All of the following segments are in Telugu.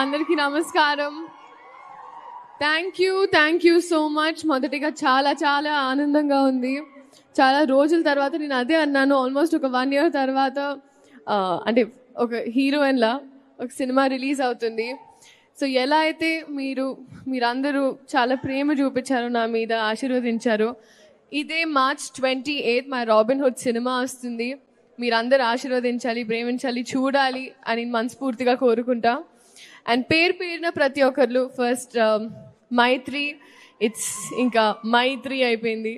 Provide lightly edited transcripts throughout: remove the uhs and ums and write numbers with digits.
అందరికీ నమస్కారం. Thank you so much. మొదటిగా చాలా చాలా ఆనందంగా ఉంది. చాలా రోజుల తర్వాత నేను అదే అన్నాను, ఆల్మోస్ట్ ఒక 1 year తర్వాత అంటే ఒక హీరోయిన్లా ఒక సినిమా రిలీజ్ అవుతుంది. సో ఎలా అయితే మీరందరూ చాలా ప్రేమ చూపించారో, నా మీద ఆశీర్వదించారో, ఇదే March 28 మా రాబిన్ హుడ్ సినిమా వస్తుంది. మీరందరూ ఆశీర్వదించాలి, ప్రేమించాలి, చూడాలి అని మనస్ఫూర్తిగా కోరుకుంటా. అండ్ పేరున ప్రతి ఒక్కరు ఫస్ట్ మైత్రి, ఇట్స్ ఇంకా మైత్రి అయిపోయింది.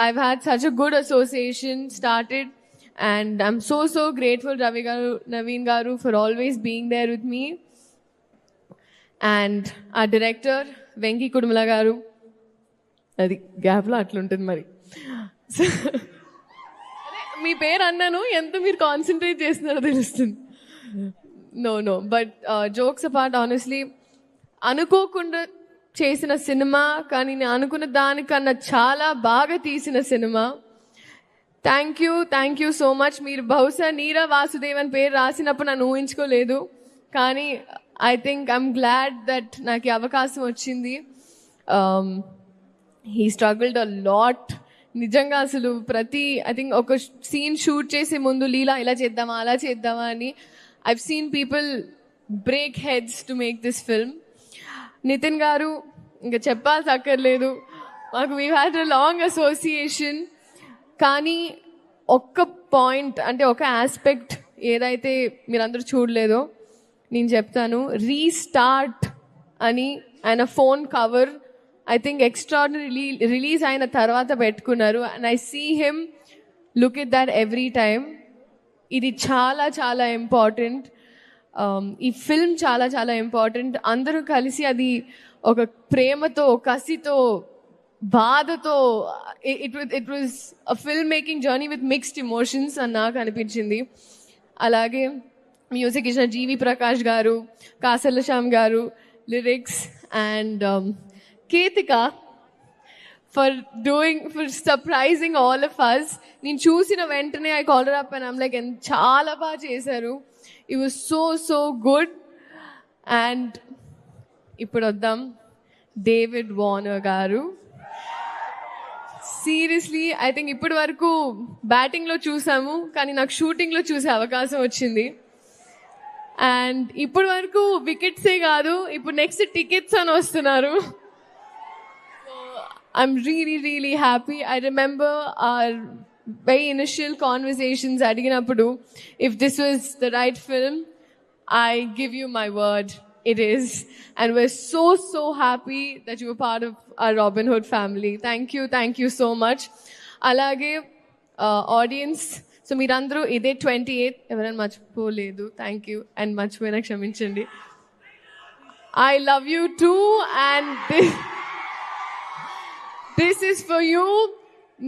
I've had such a good association started and I'm so grateful Naveen Garu for always being there with me. And our director Venki Kudumala Garu, అది గ్యాప్లో అట్లుంటుంది మరి. మీ పేరు అన్నాను, ఎంత మీరు కాన్సన్ట్రేట్ చేస్తున్నారో తెలుస్తుంది. No but jokes apart, honestly అనుకోకుండా చేసిన సినిమా, కానీ నేను అనుకున్న దానికన్నా చాలా బాగా తీసిన సినిమా. Thank you so much. మీరు బహుశా నీరా వాసుదేవన్ పేరు రాసినప్పుడు నన్ను ఊహించుకోలేదు, కానీ I think I'm glad that నాకు ఈ అవకాశం వచ్చింది. He struggled a lot. నిజంగా అసలు ఐ థింక్ ఒక సీన్ షూట్ చేసే ముందు లీలా ఇలా చేద్దామా అలా చేద్దామా అని I've seen people break heads to make this film. Nithin గారు ఇంకా చెప్పాల్సి అక్కర్లేదు, మాకు we had a long association. కానీ ఒక్క పాయింట్, అంటే ఒక ఆస్పెక్ట్ ఏదైతే మీరందరూ చూడలేదో నేను చెప్తాను. రీస్టార్ట్ అని ఆయన phone cover I think extraordinary release అయిన తర్వాత పెట్టుకున్నారు. And I see him look at that every time. ఇది చాలా చాలా ఇంపార్టెంట్. ఈ ఫిల్మ్ చాలా చాలా ఇంపార్టెంట్. అందరూ కలిసి అది ఒక ప్రేమతో, కసితో, బాధతో, it was a film making journey with mixed emotions అని నాకు అనిపించింది. అలాగే మ్యూజిక్ ఇచ్చిన జీవి ప్రకాష్ గారు, కాసర్ల శ్యామ్ గారు, lyrics, and Ketika for surprising all of us. నేను చూసిన వెంటనే I call her up and I'm like, చాలా బాగా చేశారు. It was so good. And ఇప్పుడు వద్దాం డేవిడ్ వార్నర్ గారు. సీరియస్లీ ఐ థింక్ ఇప్పటి వరకు బ్యాటింగ్లో చూసాము, కానీ నాకు షూటింగ్లో చూసే అవకాశం వచ్చింది. అండ్ ఇప్పటి వరకు వికెట్సే కాదు, ఇప్పుడు నెక్స్ట్ టికెట్స్ అని వస్తున్నారు. I'm really happy. I remember our very initial conversations అడిగినప్పుడు, if this was the right film, I give you my word, it is. And we're so happy that you were part of our Robin Hood family. Thank you so much. అలాగే ఆడియన్స్, సో మీరందరూ ఇదే 28 ఎవరైనా మర్చిపోలేదు, థ్యాంక్ యూ. అండ్ మర్చిపోయినా క్షమించండి. I love you too, and this is for you.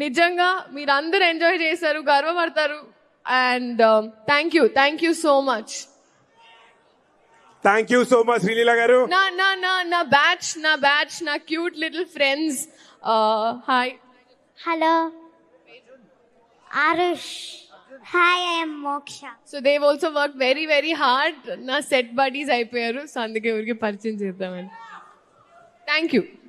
నిజంగా మీరందరూ ఎంజాయ్ చేశారు, గర్వపడతారు. And thank you so much. Thank you so much Sreeleela గారు. నా బ్యాచ్ నా cute little friends. Hi. Hello Aarush. Hi, I am Moksha. So they also work very hard. నా సెట్ బడీస్ అయిపోయారు, సో అందుకే ఊరికి పరిచయం చేద్దామని. Thank you.